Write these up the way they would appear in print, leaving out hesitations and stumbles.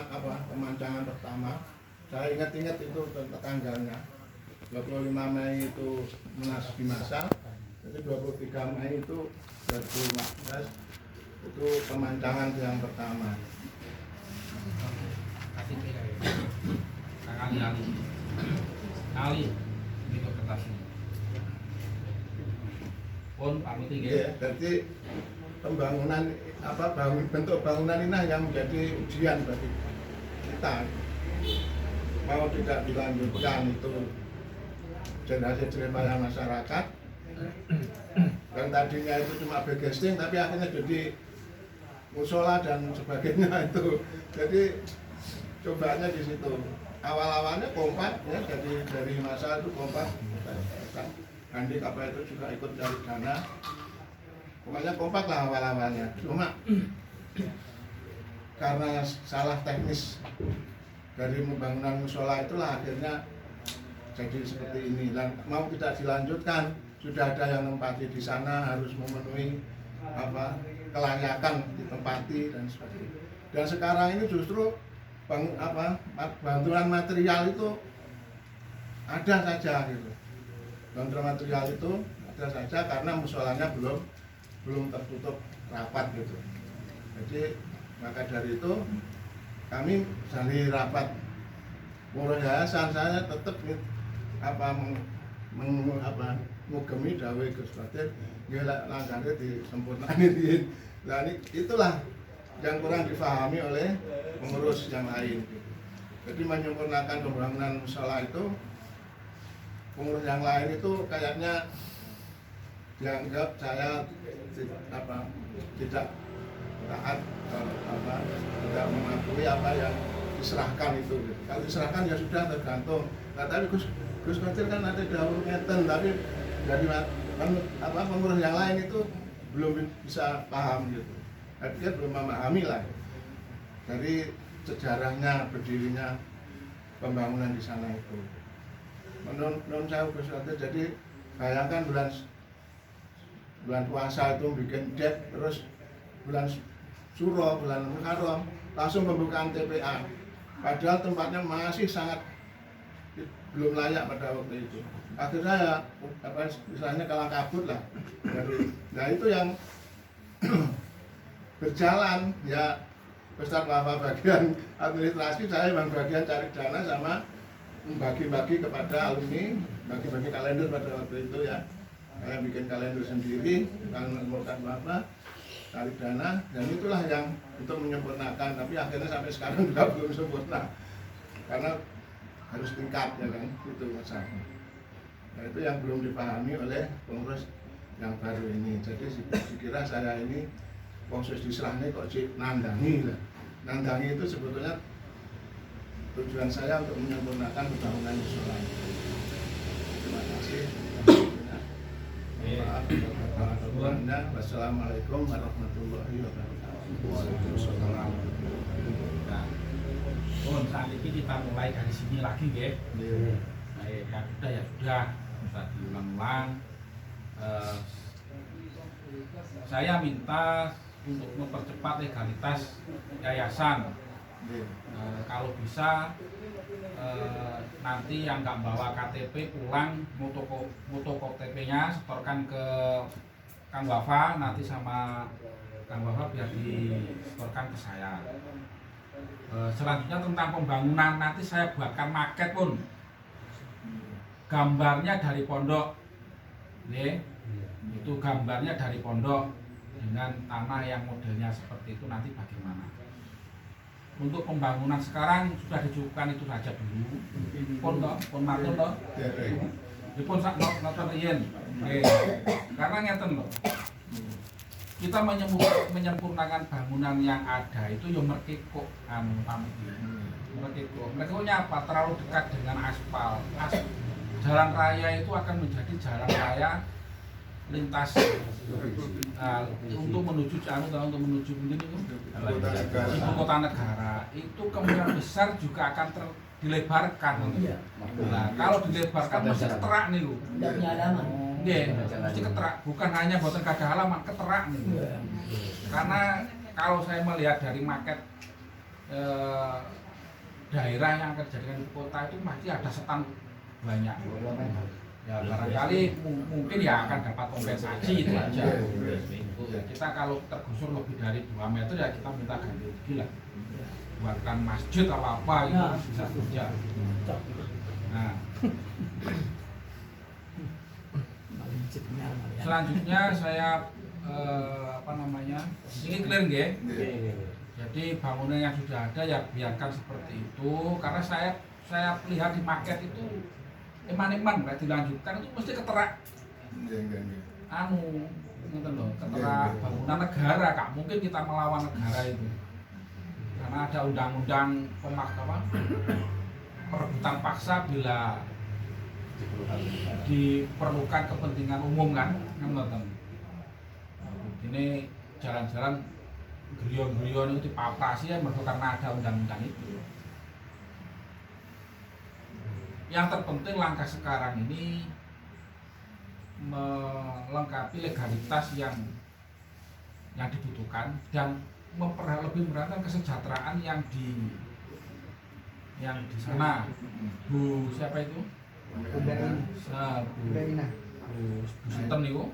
pemandangan pertama. Saya ingat-ingat itu tanggalnya. 25 Mei itu memasuki masa. Jadi 23 Mei itu 2015 itu pemandangan yang pertama. Ali itu kertas ini. Pun pamit ya. Jadi pembangunan bentuk bangunan ini yang menjadi ujian bagi kita. Mau tidak dilanjutkan itu generasi jerepaya masyarakat yang tadinya itu cuma begesting tapi akhirnya jadi musola dan sebagainya itu. Jadi cobanya di situ. Awal-awalnya kompak ya, jadi dari masa itu kompak. Andi kapal itu juga ikut cari dana. Pokoknya kompak lah awal-awalnya. Cuma karena salah teknis dari pembangunan musola itulah akhirnya jadi seperti ini. Dan mau tidak dilanjutkan, sudah ada yang menempati di sana harus memenuhi kelayakan ditempati dan sebagainya. Dan sekarang ini justru bantuan material itu ada saja gitu. Bantuan material itu ada saja karena musolanya belum tertutup rapat gitu. Jadi maka dari itu kami dari rapat Murah Yayasan saya tetap mengugemi dawuh Gus Badir nggih langkahnya disempurnani. Nah itulah yang kurang difahami oleh pengurus yang lain. Jadi menyempurnakan pembangunan musola itu pengurus yang lain itu kayaknya dianggap saya tidak taat, tidak mengakui apa yang diserahkan itu. Kalau diserahkan ya sudah tergantung. Nah, tapi Gus Badir kan ada dawuh ngeten, tapi dari pengurus yang lain itu belum bisa paham gitu. Dia belum memahami lah dari sejarahnya berdirinya pembangunan di sana itu. Menurut saya Gus Badir, jadi bayangkan bulan puasa itu bikin dek, terus bulan Suro, bulan Muharram langsung pembukaan TPA. Padahal tempatnya masih sangat belum layak pada waktu itu. Akhirnya ya misalnya kalang kabut lah. Nah itu yang berjalan ya Ustaz Wafa bagian administrasi, saya memang bagian cari dana sama membagi-bagi kepada alumni, bagi-bagi kalender pada waktu itu ya. Saya bikin kalender sendiri, kalau Ustaz Wafa cari dana, dan itulah yang untuk menyempurnakan, tapi akhirnya sampai sekarang juga belum sempurna karena harus tingkat ya kan, itu masalahnya. Nah itu yang belum dipahami oleh pengurus yang baru ini. Jadi dikira saya ini proses diserahnya kok nandangi lah. Nandangi itu sebetulnya tujuan saya untuk menyempurnakan pembangunan musola. Terima kasih. Wassalamualaikum warahmatullahi wabarakatuh. Waalaikumsalam. Nah, saat ini kita mulai dari sini lagi, ya. Baik, yang sudah ya sudah, bisa diulang-ulang. Saya minta untuk mempercepat legalitas yayasan. Kalau bisa nanti yang nggak bawa KTP pulang, foto KTP-nya setorkan ke Kang Wafa, nanti sama Kang Wafa biar disetorkan ke saya. Selanjutnya tentang pembangunan, nanti saya buatkan maket pun, gambarnya dari pondok, itu gambarnya dari pondok dengan tanah yang modelnya seperti itu, nanti bagaimana. Untuk pembangunan sekarang sudah dicukupkan itu saja dulu. Pon matur toh. Dipun sak noten yen. Karena ngeten loh. Kita menyempurnakan bangunan yang ada itu ya merkeko pamit. Merkekonya apa? Terlalu dekat dengan aspal. Jalan raya itu akan menjadi jalan raya lintas untuk menuju untuk menuju ibu kota negara itu kemungkinan besar juga akan dilebarkan. Nah, kalau dilebarkan mesti keterak nih lu. Tidak punya halaman. Mesti keterak, bukan hanya buatan gak ada halaman, keterak nih. Karena kalau saya melihat dari maket daerah yang akan dijadikan ibu kota itu masih ada setan banyak. Ya barangkali mungkin ya akan dapat kompensasi itu aja. Kita kalau tergusur lebih dari 2 meter ya kita minta ganti rugi lah. Buatkan masjid apa itu bisa saja. Nah, selanjutnya saya ini clear nggih. Jadi bangunan yang sudah ada ya biarkan seperti itu karena saya lihat di market itu eman-eman nek dilanjutkan itu mesti keterak. Ngoten lho, keterak bangunan negara, Kak. Mungkin kita melawan negara itu. Karena ada undang-undang perebutan paksa bila diperlukan kepentingan umum kan, ngoten. Ini jalan-jalan griya-griya itu dipaprasi ya mergo karena ada undang-undang itu. Yang terpenting langkah sekarang ini melengkapi legalitas yang dibutuhkan dan lebih memperhatikan kesejahteraan yang di sana. Bu siapa itu? Bu Sinten niku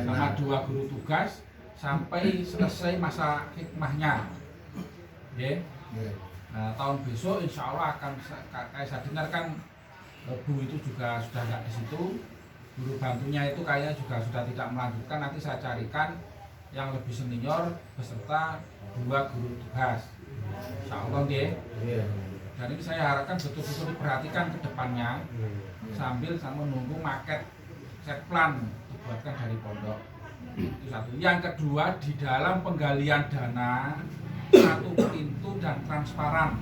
sama 2 guru tugas sampai selesai masa hikmahnya. Nggih. Nah, tahun besok insya Allah akan saya dengarkan Bu itu juga sudah nggak di situ, guru bantunya itu kayaknya juga sudah tidak melanjutkan. Nanti saya carikan yang lebih senior beserta 2 guru tugas, insya Allah nggih. Dan ini saya harapkan betul-betul diperhatikan ke depannya sambil saya menunggu maket set plan dibuatkan dari pondok. Itu satu. Yang kedua, di dalam penggalian dana 1 pintu dan transparan.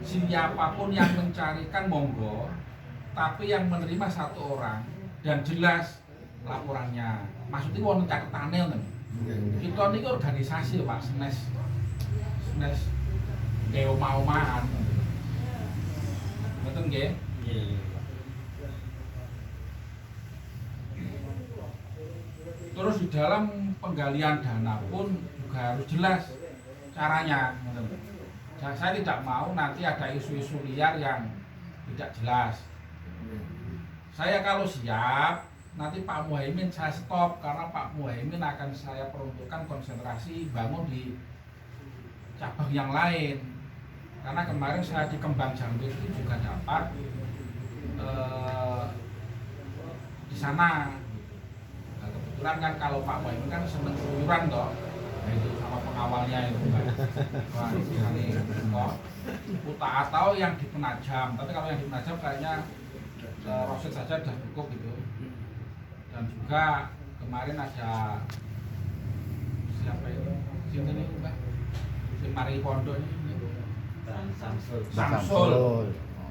Siapapun yang mencarikan monggo, tapi yang menerima 1 orang dan jelas laporannya. Maksudnya wonten catetane ngoten. Kita niki organisasi Pak, SNES nggih omah-omahan. Ngoten nggih? Terus di dalam penggalian dana pun juga harus jelas caranya. Saya tidak mau nanti ada isu-isu liar yang tidak jelas. Saya kalau siap, nanti Pak Muhaimin saya stop karena Pak Muhaimin akan saya peruntukkan konsentrasi bangun di cabang yang lain. Karena kemarin saya di Kembang Jambi itu juga dapat di sana. Nah, kebetulan kan kalau Pak Muhaimin kan seneng keluyuran toh. Nah, itu sama pengawalnya itu Wah, ini kok atau yang di Penajam, tapi kalau yang di Penajam kayaknya Rosid saja sudah cukup gitu. Dan juga kemarin ada siapa itu? Sini nih Mbak, si Mari Pondok ini Samsul.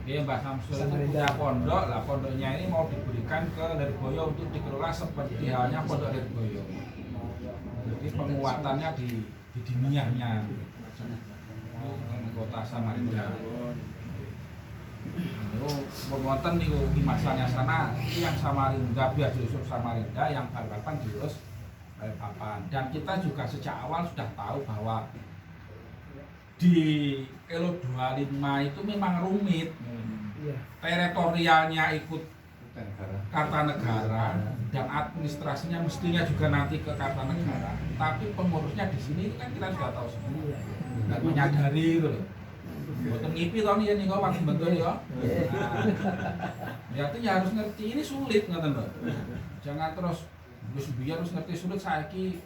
Iya Mbak Samsul itu punya pondok, lah pondoknya ini mau diberikan ke Lirboyo untuk dikelola seperti halnya pondok Lirboyo. Jadi penguatannya di diniahnya kota Samarinda. Itu penguatan di masanya sana yang Samarinda biar diusur Samarinda, yang Balikpapan diurus Balikpapan. Dan kita juga sejak awal sudah tahu bahwa di Elo 25 itu memang rumit. Teritorialnya ikut Kartanegara dan administrasinya mestinya juga nanti ke Kartanegara, tapi pengurusnya di sini kan kita sudah tahu semua dan menyadari itu loh. Boten ngipi to nih kok waktu bentuk ya. Berarti ya harus ngerti ini sulit ngoten lho. Jangan terus biar harus ngerti sulit saiki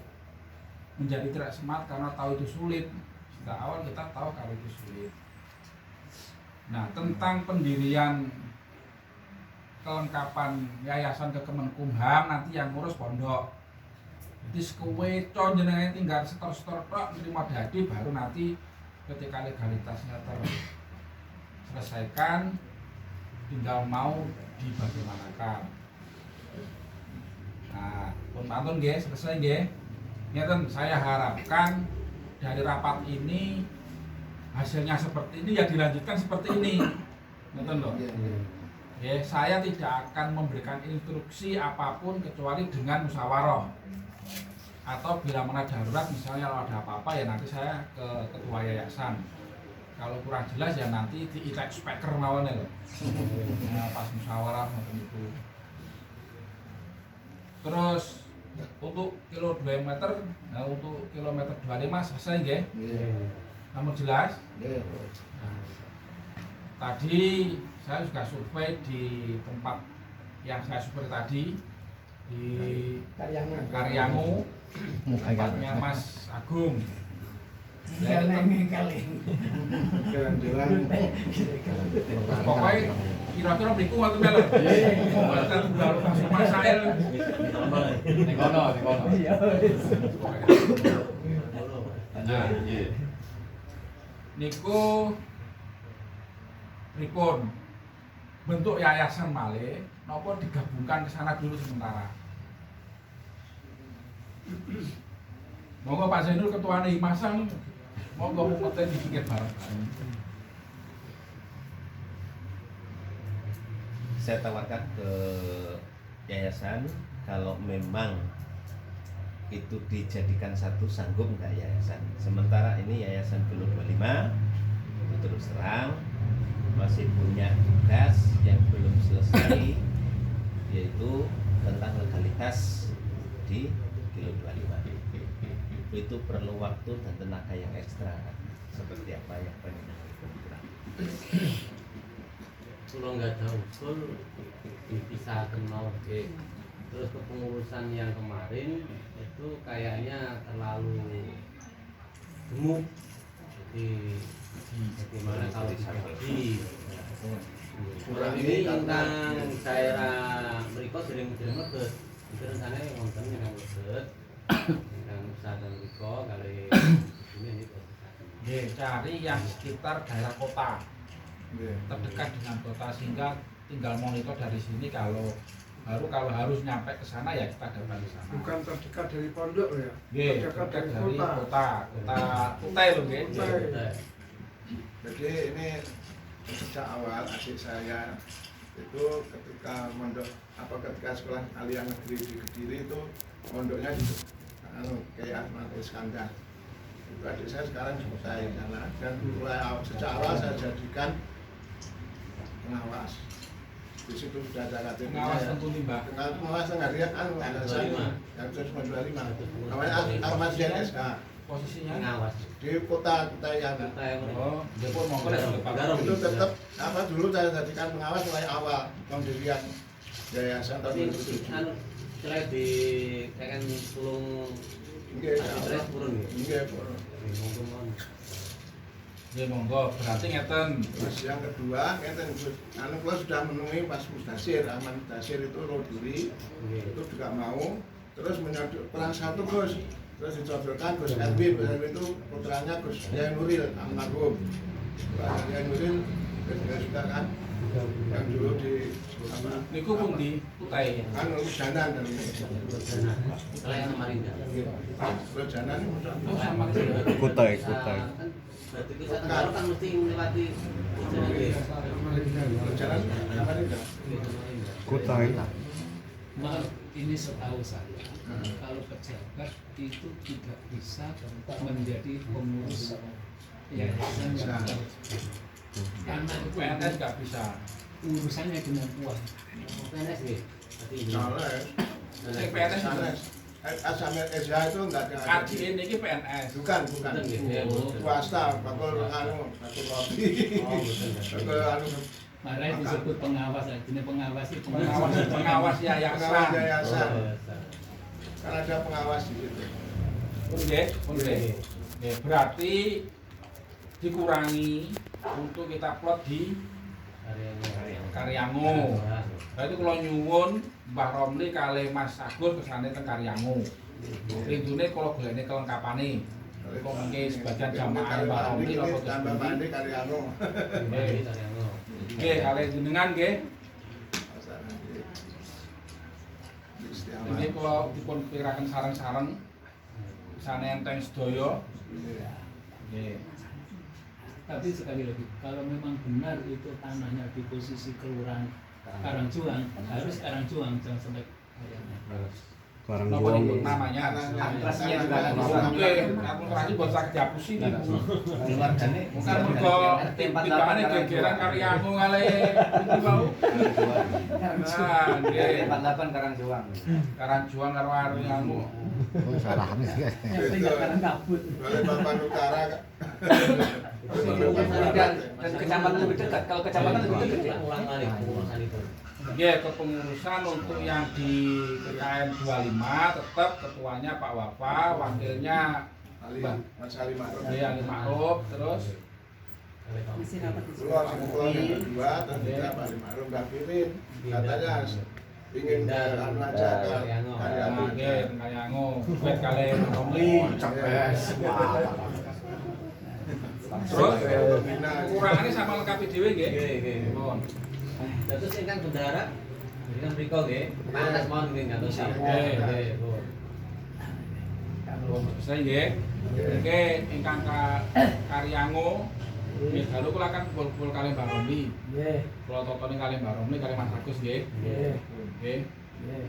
menjadi tidak semangat karena tahu itu sulit. Sejak awal kita tahu kalau itu sulit. Nah, tentang pendirian kelengkapan yayasan ke Kemenkumham nanti yang ngurus pondok. Jadi sekeweco jenenge tinggal setor-setor tok nerima dadi baru nanti ketika legalitasnya terselesaikan tinggal mau dibagaimanakan. Nah, pun mantun nggih selesai nggih. Ngeten saya harapkan dari rapat ini hasilnya seperti ini ya dilanjutkan seperti ini. Ngeten lho. Ya, saya tidak akan memberikan instruksi apapun kecuali dengan musyawarah atau bila mana darurat misalnya kalau ada apa-apa ya nanti saya ke ketua yayasan. Kalau kurang jelas ya nanti di-check speaker mawon ya loh. Nah, pas musyawarah macam itu. Terus untuk kilo 2 meter, nah untuk kilometer 25 selesai nggih? Nggih. Kamu jelas? Nggih. Nah, tadi saya juga survei di tempat yang saya survei tadi di Karyangu, tempatnya Mas Agung. Ya, itu Jalan-jalan. pokoknya kira-kira beriku waktu melu. Kita baru masuk masail. Nekono. Nah, niku pripun bentuk yayasan malih napa digabungkan ke sana dulu sementara. Monggo Pak Zainul ketuane Himasang monggo mungeten dipikir bareng-bareng. Saya tawarkan ke yayasan kalau memang itu dijadikan satu, sanggup nggak yayasan. Sementara ini yayasan belum 25, itu terus terang masih punya tugas yang belum selesai, yaitu tentang legalitas di kilo 25. Itu perlu waktu dan tenaga yang ekstra, seperti apa yang pengen berkurang. Kalau nggak tahu betul dipisahkan mau ke. Terus kepengurusan yang kemarin itu kayaknya terlalu gemuk. Jadi bagaimana kalau dibagi? Kurang ini tentang daerah berikut sering-sering lebet. Itu rencananya ngonten yang lebet. Yang usaha dan berikut kali ini Nggih, cari yang sekitar daerah kota, Nggih. terdekat dengan kota sehingga tinggal monitor dari sini kalau harus nyampe ke sana ya kita dapat di sana. Bukan terdekat dari pondok ya. Nggih, Terdekat terdekat dari dari kota. kota lho nggih. Kutai. Jadi ini sejak awal adik saya itu ketika ketika sekolah aliyah negeri di Kediri itu mondoknya di kayak Ahmad Iskandar. Itu adik saya sekarang selesai di sana dan sejak awal saya jadikan pengawas. Di situ sudah ada KTP Pengawas tentu limbah. pengawas tengah dia ada saya yang 25 namanya Ahmad SK Posisinya pengawas. di kota yang Kita yang oh, dia pun monggo nek Pak. Garong. itu tetap apa dulu saya jadikan pengawas mulai awal pendirian yayasan tahun Tapi 2007. anu cerai di kan tulung Nggih, cerai turun ya. nggih, Pur. Monggo mon. Nggih monggo, berarti ngeten. Terus yang kedua, ngeten anu kula sudah menemui Mas Mustasir, Aman Mustasir itu Loduri, itu juga mau terus menyodok perang satu Gus. Terus dicodorkan Gus Erwin, itu putranya Gus Yai Nuril almarhum. Pak Yai Nuril dia juga kan yang dulu di apa Niku pun di Kutai. anu Janan dan Selain Samarinda. Terus Janan itu Oh, sama aja. Kutai. Berarti kita kalau kan mesti melewati jalan ini. Janan apa ini? Kutai. Maaf, ini setahu saya kalau pejabat itu tidak bisa menjadi pengurus yayasan yang karena itu PNS nggak bisa. urusannya dengan uang. PNS ya. Berarti ini. Soalnya Sing PNS itu. Asamnya SH itu enggak ada. Kaji ini PNS. Bukan. Bukan, ya. Swasta, bakul anu, bakul roti. Oh, betul. Bakul anu Makanya disebut pengawas, ini pengawas itu Pengawas yayasan. pengawas yayasan. Oh, Kan ada pengawas di situ. Nggih, nggih. Nggih, berarti dikurangi untuk kita plot di Karyangu. Berarti kalau nyuwun Mbah Romli kali Mas Agus kesane teng Karyangu. Intune kalau golekne kelengkapane. Kok mungkin sebagian jamaah Mbah Romli apa tambah mandi kali anu. Nggih, kali jenengan nggih. Ini kalau dipun piraken sareng-sareng sana enteng sedaya. Nggih. Tapi sekali lagi, kalau memang benar itu tanahnya di posisi kelurahan Karangjuang, harus Karangjuang, jangan sampai Karyangan. Barang Napa juang. niku namanya? Atrasnya juga kan Oke, kalkulasi buat sak dihapusi niku. keluargane Bukan mergo tibane gegeran kari aku ngale iki mau. Nah, nggih. 48 Karangjuang. Karanjuang karo Ariangu. Salah nih. Yang tinggal karena kabut. Oleh Papan Utara Kak. Dan kecamatan lebih dekat. Kalau kecamatan lebih dekat ya. Ulang kali. Ya, kepengurusan untuk yang di PKN 25 tetap ketuanya Pak Wafa, wakilnya Ali Mas Ali Ma'ruf. Ali Ma'ruf, terus Dulu harus ketua yang kedua dan juga Pak Ali Ma'ruf Mbak Firin. Katanya ingin anu aja ke Karyango. oke, Kayango, buat kalian Romli. Terus kurangannya sama lengkapi dhewe nggih. Mohon. Terus ingkang bendahara ingkang mriko nggih. Panas mawon nggih ngantos sih. Nggih, Bu. Bisa nggih. Oke, ingkang Karyango nggih dalu kula kan kumpul kalian Mbak Romli. Nggih. Kula totone kalian Mbak Romli kalian Mas Agus nggih. Nggih. Nggih. Nggih.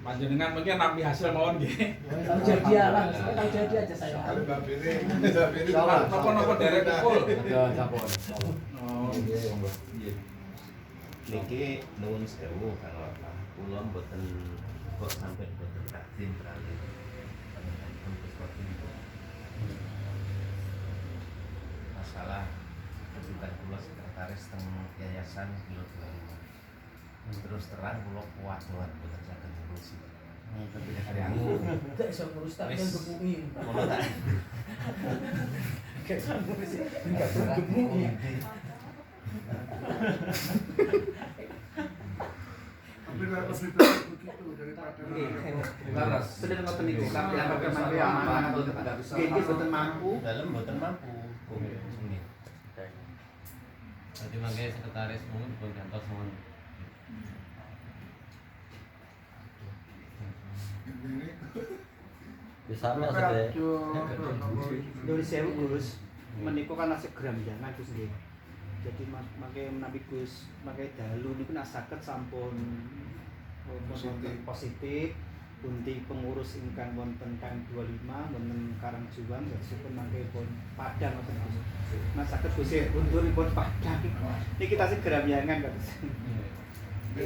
Panjenengan mungkin nampi hasil mawon nggih. Tahu jadi ya lah, saya tahu jadi aja saya. Kali Mbak Firin. Mbak Firin. Napa derek kumpul? Oh, Monggo. niki nuwun sewu Kang Wafa. Kula mboten kok sampai mboten takdim berarti. Masalah kebutuhan kula sekretaris teng yayasan Kilo 25. Terus terang kula kuat banget mboten saged ngurusi. Gak bisa ngurus tak Wis. yang berkuih. Kula tak Gak bisa ngurus. Gak berkuih. Tapi lebih baik begitu daripada Laras. Sudah ngoten niku, tapi yang bagaimana amanah kalau tidak bisa. Nggih, boten mampu. dalam mboten mampu. Ini. Jadi mangke sekretaris mungkin pun kantor mohon. Ini Bisa Dari sewu Gus, meniku kan nasi gram jangan Gus nggih. Jadi makai menawi Gus, makai dalu niku nasaket sampun positif. Punti pengurus ingkang wonten kang 25 wonten Karangjuang dasipun mangke pun Padang ngoten Gus. Nasaket Gus unturipun Padang. Niki tasih gramyangan Gus.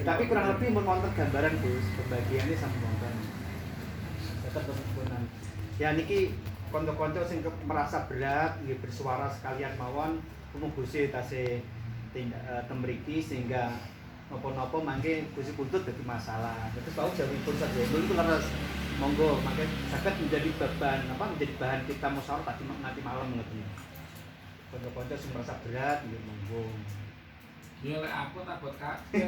Tapi kurang lebih mun wonten gambaran Gus, pembagiannya sampun wonten. Tetep kemudian ya niki konco-konco sing merasa berat nggih bersuara sekalian mawon umum Gusti tasih temriki sehingga napa-napa mangke Gusti puntut dadi masalah. Terus tahu jawabipun sadaya niku leres monggo mangke saged menjadi beban menjadi bahan kita musyawarah tadi nanti malam ngoten. Konco-konco sing merasa berat nggih monggo. Ya lek aku tak buat kabeh.